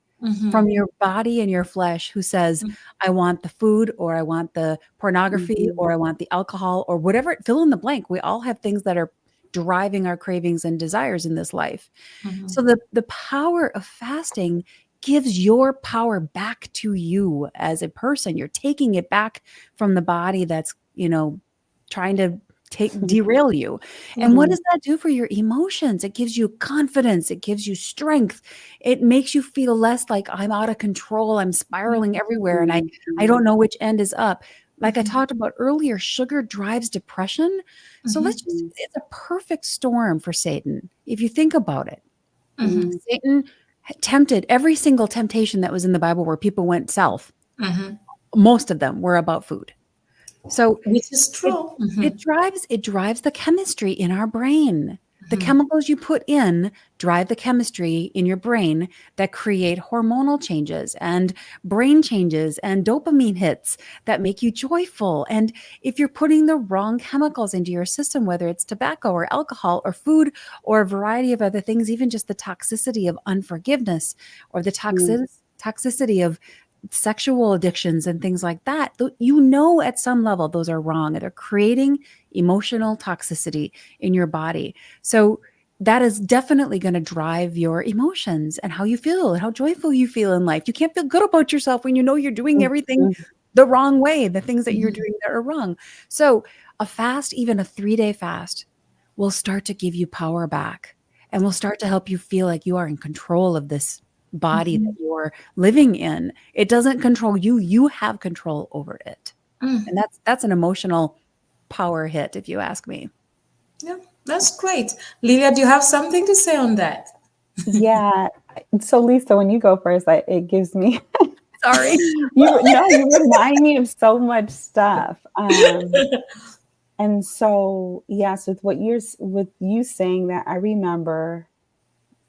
from your body and your flesh, who says, I want the food, or I want the pornography, or I want the alcohol, or whatever, fill in the blank. We all have things that are driving our cravings and desires in this life. So the power of fasting gives your power back to you as a person. You're taking it back from the body that's, trying to derail you. And what does that do for your emotions? It gives you confidence. It gives you strength. It makes you feel less like I'm out of control. I'm spiraling everywhere and I don't know which end is up. Like I talked about earlier, sugar drives depression. So it's a perfect storm for Satan, if you think about it. Satan tempted every single temptation that was in the Bible where people went south. Most of them were about food. So which is true. It drives the chemistry in our brain. The chemicals you put in drive the chemistry in your brain that create hormonal changes and brain changes and dopamine hits that make you joyful. And if you're putting the wrong chemicals into your system, whether it's tobacco or alcohol or food or a variety of other things, even just the toxicity of unforgiveness or the toxicity of sexual addictions and things like that, at some level those are wrong. They're creating emotional toxicity in your body. So that is definitely going to drive your emotions and how you feel and how joyful you feel in life. You can't feel good about yourself when you know you're doing everything the wrong way, the things that you're doing that are wrong. So a fast, even a 3-day fast, will start to give you power back. and will start to help you feel like you are in control of this body that you're living in. It doesn't control you. You have control over it. And that's an emotional power hit, if you ask me. Yeah, that's great. Lilia, do you have something to say on that? Yeah. So Lisa, when you go first, it gives me Sorry. you remind me of so much stuff. And so yes, with you saying that, I remember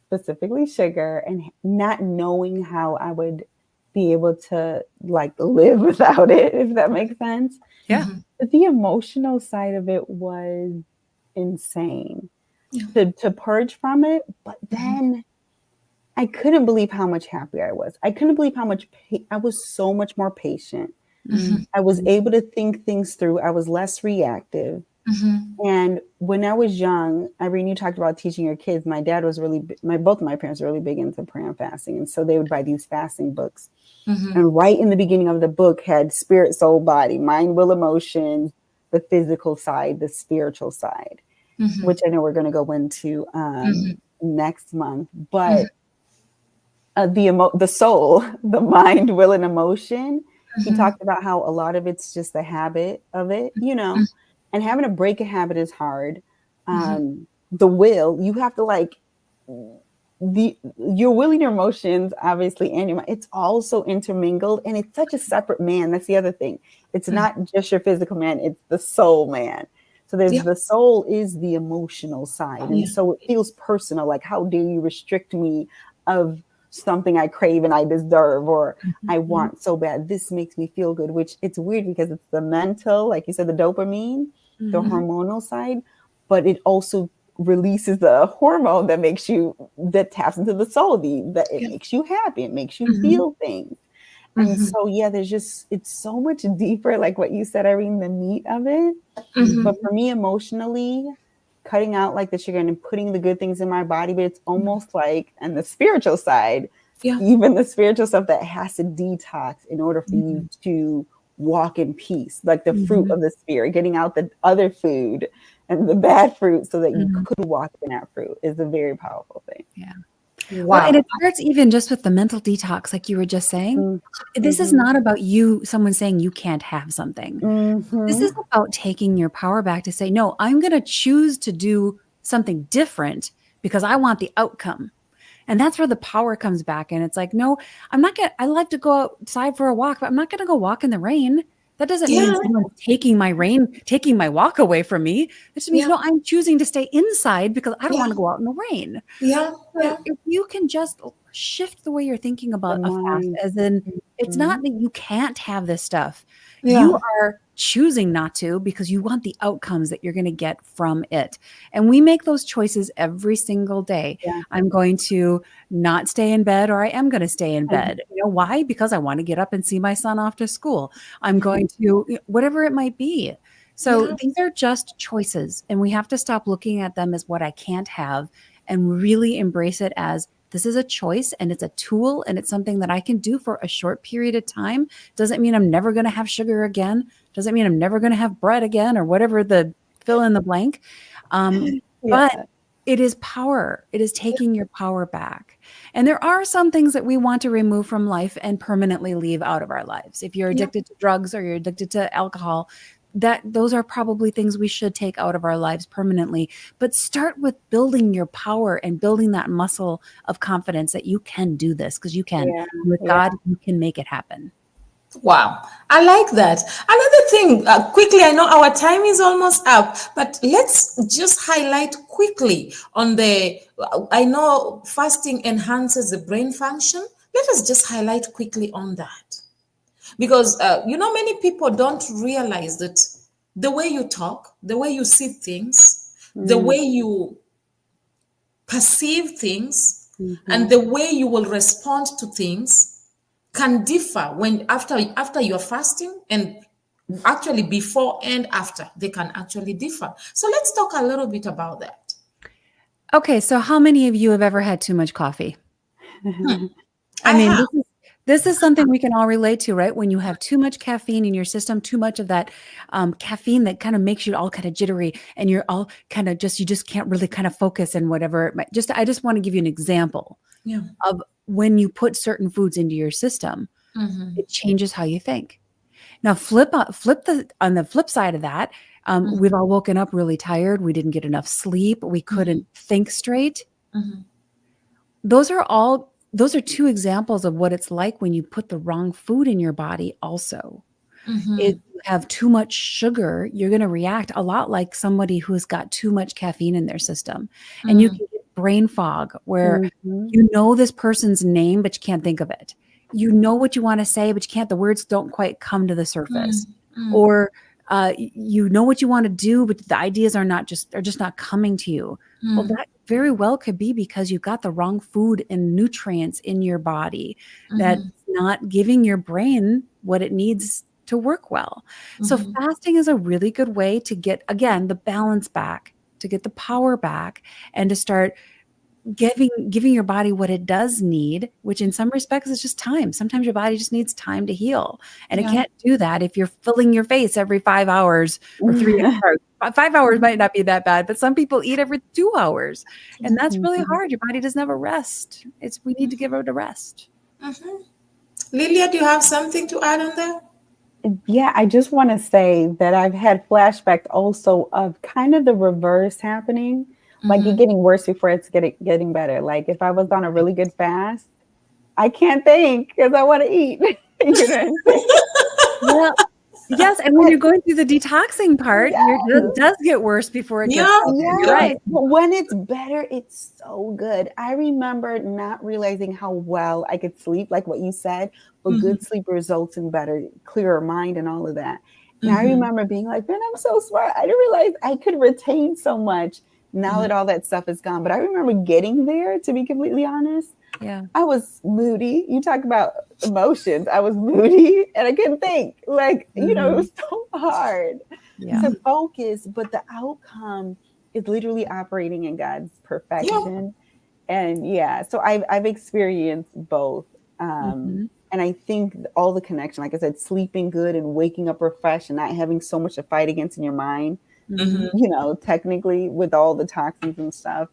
specifically sugar and not knowing how I would be able to like live without it, if that makes sense. Yeah. But the emotional side of it was insane to purge from it. But then I couldn't believe how much happier I was. I couldn't believe how much I was so much more patient. I was able to think things through. I was less reactive. And when I was young, Irene, you talked about teaching your kids. My dad was both of my parents were really big into prayer and fasting. And so they would buy these fasting books. And right in the beginning of the book had spirit, soul, body, mind, will, emotion, the physical side, the spiritual side, which I know we're going to go into next month. But the soul, the mind, will, and emotion, he talked about how a lot of it's just the habit of it, and having to break a habit is hard. The will, you have to like your will and your emotions, obviously, and your mind, it's also intermingled, and it's such a separate man. That's the other thing. It's not just your physical man, it's the soul man. So there's the soul is the emotional side. And so it feels personal. Like, how dare you restrict me of something I crave and I deserve, or I want so bad. This makes me feel good, which it's weird because it's the mental, like you said, the dopamine, the hormonal side, but it also releases the hormone that taps into the soul, that it makes you happy. It makes you feel things. And so, it's so much deeper, like what you said, Irene, the meat of it. But for me, emotionally, cutting out like the sugar and putting the good things in my body, but it's almost like, and the spiritual side, even the spiritual stuff that has to detox in order for you to walk in peace, like the fruit of the spirit, getting out the other food and the bad fruit so that you could walk in that fruit is a very powerful thing. Yeah. Wow. Well, and it starts even just with the mental detox, like you were just saying. This is not about someone saying you can't have something. This is about taking your power back to say, no, I'm going to choose to do something different because I want the outcome. And that's where the power comes back. And it's like, no, I like to go outside for a walk, but I'm not going to go walk in the rain. That doesn't mean someone's taking my walk away from me. It just means, no, I'm choosing to stay inside because I don't want to go out in the rain. So if you can just shift the way you're thinking about a fast, as in, it's not that you can't have this stuff. You are choosing not to because you want the outcomes that you're going to get from it. And we make those choices every single day. I'm going to not stay in bed, or I am going to stay in bed. You know why? Because I want to get up and see my son off to school. I'm going to, whatever it might be. So these are just choices, and we have to stop looking at them as what I can't have and really embrace it as this is a choice, and it's a tool, and it's something that I can do for a short period of time. Doesn't mean I'm never going to have sugar again. Doesn't mean I'm never going to have bread again, or whatever the fill in the blank. But it is power. It is taking your power back. And there are some things that we want to remove from life and permanently leave out of our lives. If you're addicted to drugs or you're addicted to alcohol, those are probably things we should take out of our lives permanently. But start with building your power and building that muscle of confidence that you can do this, because you can. With God, you can make it happen. Wow, I like that. Another thing, quickly, I know our time is almost up, but let's just highlight quickly on I know fasting enhances the brain function. Let us just highlight quickly on that. Because, many people don't realize that the way you talk, the way you see things, the way you perceive things, and the way you will respond to things can differ when after you're fasting, and actually before and after they can actually differ. So let's talk a little bit about that. Okay, so how many of you have ever had too much coffee? This is something we can all relate to, right? When you have too much caffeine in your system, too much of that caffeine that kind of makes you all kind of jittery, and you're all kind of you just can't really kind of focus and whatever. I just want to give you an example of when you put certain foods into your system, it changes how you think. Now, on the flip side of that, we've all woken up really tired. We didn't get enough sleep. We couldn't think straight. Those are two examples of what it's like when you put the wrong food in your body also. If you have too much sugar, you're going to react a lot like somebody who's got too much caffeine in their system. And you can get brain fog where you know this person's name, but you can't think of it. You know what you want to say, but you can't, the words don't quite come to the surface. Or you know what you want to do, but the ideas they're just not coming to you. Well, that very well could be because you've got the wrong food and nutrients in your body that's not giving your brain what it needs to work well. So fasting is a really good way to get, again, the balance back, to get the power back, and to start giving your body what it does need, which in some respects is just time. Sometimes your body just needs time to heal. And it can't do that if you're filling your face every 5 hours or 3 hours. 5 hours might not be that bad, but some people eat every 2 hours. And that's really hard. Your body doesn't have a rest. We need to give it a rest. Lilia, do you have something to add on that? Yeah, I just want to say that I've had flashbacks also of kind of the reverse happening. Like it getting worse before it's getting better. Like if I was on a really good fast, I can't think because I want to eat. You know what I'm saying? Well, yes, and when you're going through the detoxing part, it does get worse before it gets better. Yeah. Right. But when it's better, it's so good. I remember not realizing how well I could sleep, like what you said, but good sleep results in better, clearer mind and all of that. And I remember being like, man, I'm so smart. I didn't realize I could retain so much now that all that stuff is gone. But I remember getting there, to be completely honest. Yeah. I was moody. You talk about emotions. I was moody and I couldn't think. Like, you know, it was so hard to focus, but the outcome is literally operating in God's perfection. And so I've experienced both. And I think all the connection, like I said, sleeping good and waking up refreshed and not having so much to fight against in your mind, you know, technically with all the toxins and stuff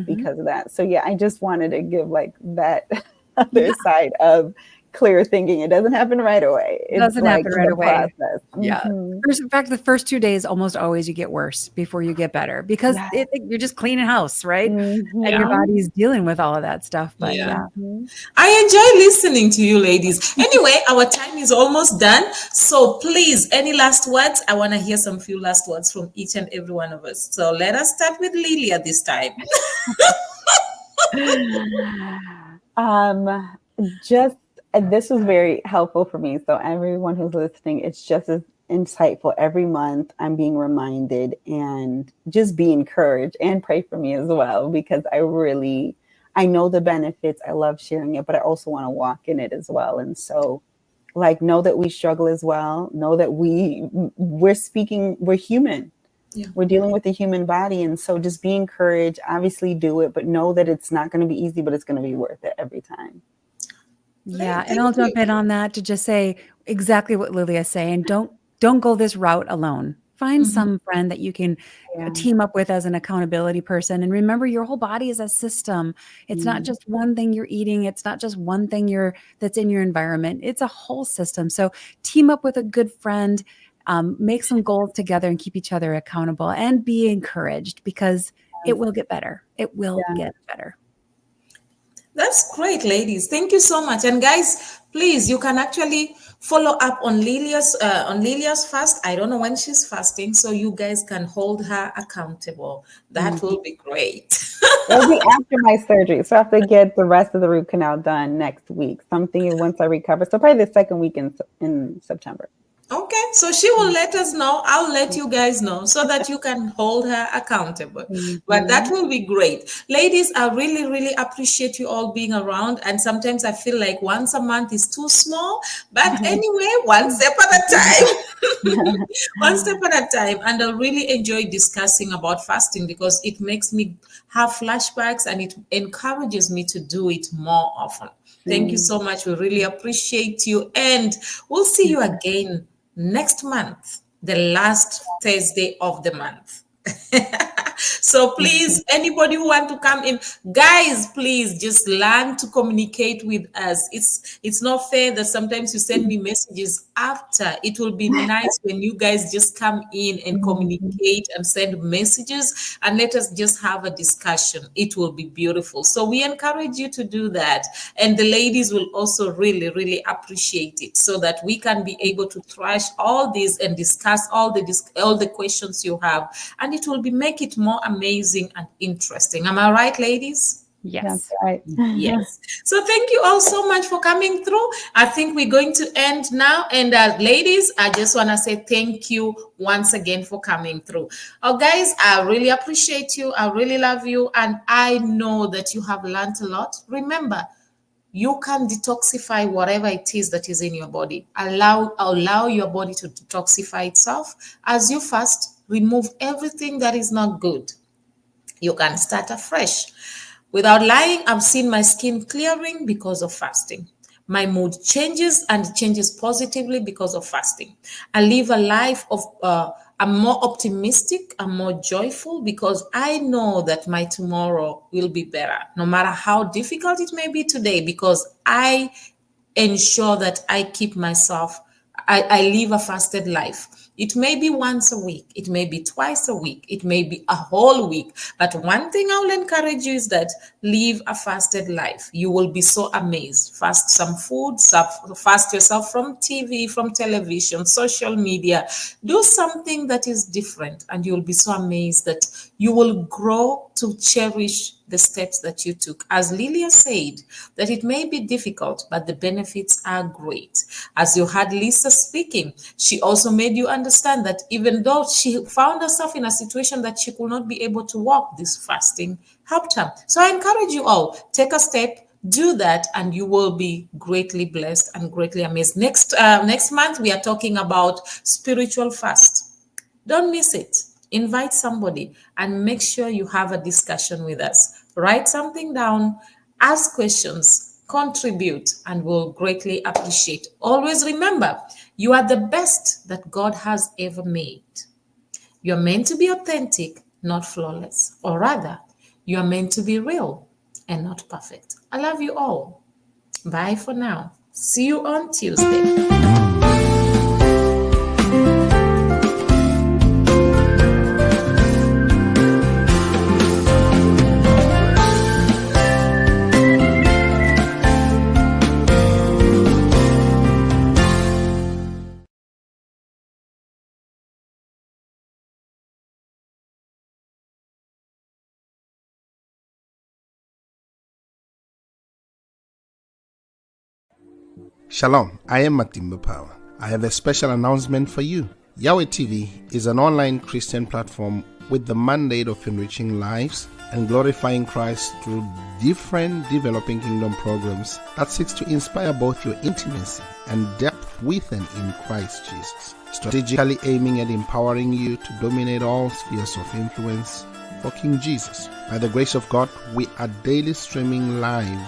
because of that. So yeah, I just wanted to give like that other side of clear thinking. It doesn't happen right away. It doesn't happen right away. Process. Yeah. In fact, the first 2 days almost always you get worse before you get better because you're just cleaning house, right? And your body's dealing with all of that stuff. But I enjoy listening to you ladies. Anyway, our time is almost done. So please, any last words? I want to hear some few last words from each and every one of us. So let us start with Lilia this time. This was very helpful for me. So everyone who's listening, it's just as insightful. Every month I'm being reminded and just be encouraged and pray for me as well, because I know the benefits. I love sharing it, but I also want to walk in it as well. And so like, know that we struggle as well. Know that we're human. Yeah. We're dealing with the human body. And so just be encouraged, obviously do it, but know that it's not going to be easy, but it's going to be worth it every time. Yeah. And I'll jump in on that to just say exactly what Lilia's saying. Don't go this route alone. Find some friend that you can team up with as an accountability person. And remember, your whole body is a system. It's not just one thing you're eating. It's not just one thing that's in your environment. It's a whole system. So team up with a good friend, make some goals together and keep each other accountable and be encouraged because it will get better. It will get better. That's great, ladies. Thank you so much. And guys, please, you can actually follow up on Lilia's fast. I don't know when she's fasting, so you guys can hold her accountable. That will be great. It'll be after my surgery, so I have to get the rest of the root canal done next week. Something once I recover. So probably the second week in September. Okay, so she will let us know. I'll let you guys know so that you can hold her accountable. But that will be great. Ladies, I really, really appreciate you all being around. And sometimes I feel like once a month is too small. But anyway, one step at a time. One step at a time. And I really enjoy discussing about fasting because it makes me have flashbacks and it encourages me to do it more often. Thank you so much. We really appreciate you. And we'll see you again next month, the last Thursday of the month. So please, anybody who want to come in, guys, please just learn to communicate with us. It's not fair that sometimes you send me messages after. It will be nice when you guys just come in and communicate and send messages and let us just have a discussion. It will be beautiful. So we encourage you to do that. And the ladies will also really, really appreciate it, so that we can be able to thrash all this and discuss all the questions you have, and it will make it more amazing and interesting. Am I right, ladies? Yes. That's right. Yes. So thank you all so much for coming through. I think we're going to end now. And ladies, I just want to say thank you once again for coming through. Oh, guys, I really appreciate you. I really love you. And I know that you have learned a lot. Remember, you can detoxify whatever it is that is in your body. Allow your body to detoxify itself. As you fast, remove everything that is not good. You can start afresh. Without lying, I've seen my skin clearing because of fasting. My mood changes, and it changes positively because of fasting. I live a life of, I'm more optimistic, I'm more joyful, because I know that my tomorrow will be better, no matter how difficult it may be today, because I ensure that I keep myself, I live a fasted life. It may be once a week, it may be twice a week, it may be a whole week. But one thing I will encourage you is that live a fasted life. You will be so amazed. Fast some food, fast yourself from TV, from television, social media. Do something that is different, and you'll be so amazed that you will grow to cherish the steps that you took. As Lillia said, that it may be difficult, but the benefits are great. As you heard Lisa speaking, she also made you understand that even though she found herself in a situation that she could not be able to walk, this fasting helped her. So I encourage you all, take a step, do that, and you will be greatly blessed and greatly amazed. Next month, we are talking about spiritual fast. Don't miss it. Invite somebody and make sure you have a discussion with us. Write something down, ask questions, contribute, and we'll greatly appreciate. Always remember, you are the best that God has ever made. You're meant to be authentic, not flawless. Or rather, you are meant to be real and not perfect. I love you all. Bye for now. See you on Tuesday. Shalom, I am Matimba Power. I have a special announcement for you. Yahweh TV is an online Christian platform with the mandate of enriching lives and glorifying Christ through different developing kingdom programs that seeks to inspire both your intimacy and depth with and in Christ Jesus, strategically aiming at empowering you to dominate all spheres of influence for King Jesus. By the grace of God, we are daily streaming live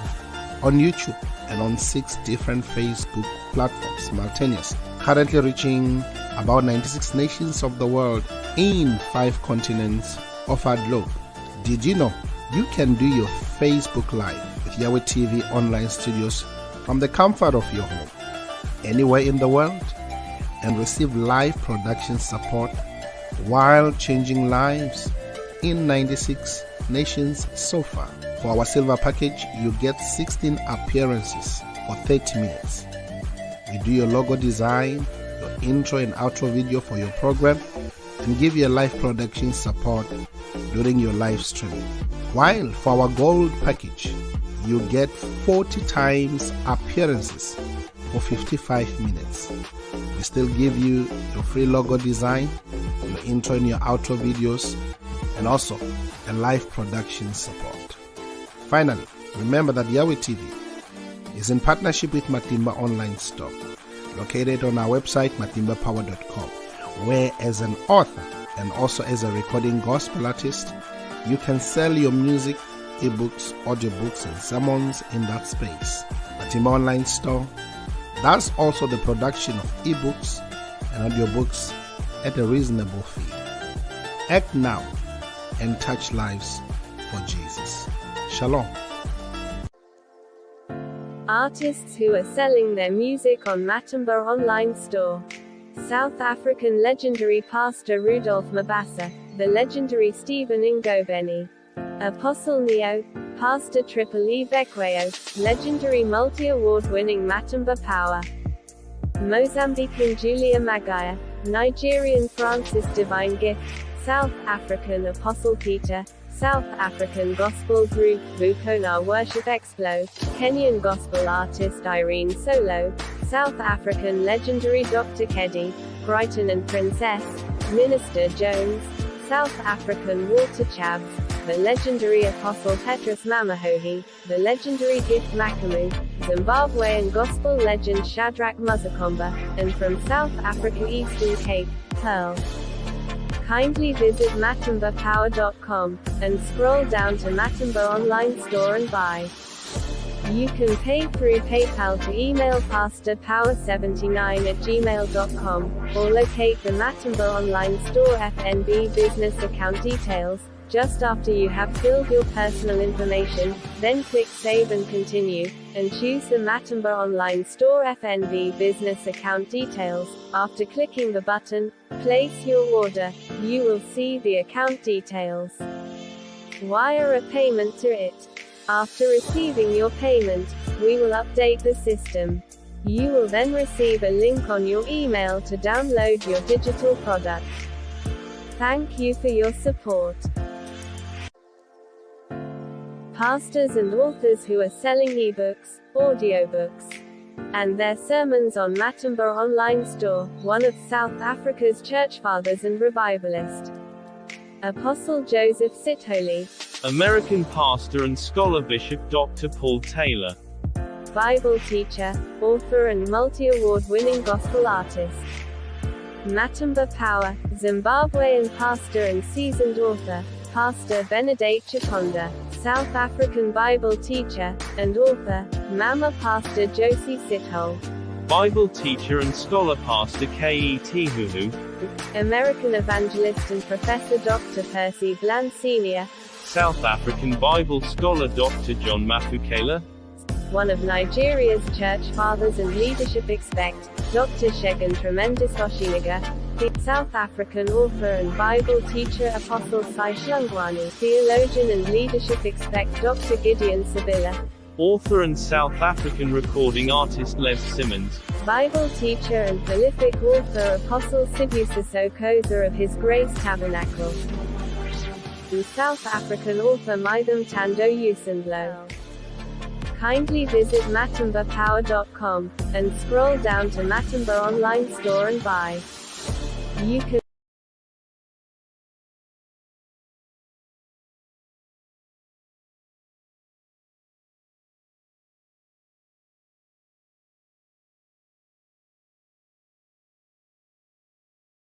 on YouTube and on 6 different Facebook platforms simultaneously, currently reaching about 96 nations of the world in 5 continents of our globe. Did you know you can do your Facebook Live with Yahweh TV online studios from the comfort of your home, anywhere in the world, and receive live production support while changing lives in 96 nations so far? For our silver package, you get 16 appearances for 30 minutes. We do your logo design, your intro and outro video for your program, and give you live production support during your live streaming. While for our gold package, you get 40 times appearances for 55 minutes. We still give you your free logo design, your intro and your outro videos, and also a live production support. Finally, remember that Yahweh TV is in partnership with Matimba Online Store, located on our website, matimbapower.com, where as an author and also as a recording gospel artist, you can sell your music, ebooks, audiobooks, and sermons in that space. Matimba Online Store does also the production of ebooks and audiobooks at a reasonable fee. Act now and touch lives for Jesus. Shalom. Artists who are selling their music on Matimba Online Store. South African legendary pastor Rudolph Mabasa, the legendary Stephen Ngobeni, Apostle Neo, Pastor Triple E Bekweyo, legendary multi-award-winning Matimba Power, Mozambican Julia Magaya, Nigerian Francis Divine Gift, South African Apostle Peter, South African Gospel Group Vukona Worship Explo, Kenyan Gospel Artist Irene Solo, South African legendary Dr. Keddy, Brighton and Princess, Minister Jones, South African Walter Chabs, the legendary Apostle Petrus Mamahohi, the legendary Gift Makamu, Zimbabwean Gospel legend Shadrach Muzakomba, and from South Africa Eastern Cape, Pearl. Kindly visit matimbapower.com, and scroll down to Matimba Online Store and buy. You can pay through PayPal to email pastorpower79@gmail.com, or locate the Matimba Online Store FNB business account details, just after you have filled your personal information, then click Save and Continue, and choose the Matimba Online Store FNB business account details. After clicking the button, Place Your Order, you will see the account details. Wire a payment to it. After receiving your payment, we will update the system. You will then receive a link on your email to download your digital product. Thank you for your support. Pastors and authors who are selling ebooks, audiobooks, and their sermons on Matimba Online Store, one of South Africa's church fathers and revivalist, Apostle Joseph Sitholy, American pastor and scholar Bishop Dr. Paul Taylor, Bible teacher, author and multi-award-winning gospel artist, Matimba Power, Zimbabwean pastor and seasoned author, Pastor Benedict Chikonda, South African Bible teacher, and author, Mama Pastor Josie Sithole, Bible teacher and scholar Pastor K.E.T. Huhu, American evangelist and professor Dr. Percy Bland Sr., South African Bible scholar Dr. John Mafukela, one of Nigeria's church fathers and leadership expect, Dr. Shegun Tremendous Oshiniga, the South African author and Bible teacher Apostle Sai Shlungwani, theologian and leadership expect Dr. Gideon Sabila, author and South African recording artist Les Simmons, Bible teacher and prolific author Apostle Sibusiso Koza of His Grace Tabernacle, and South African author Mitham Tando Usendlo. Kindly visit matimbapower.com, and scroll down to Matimba Online Store and buy. You can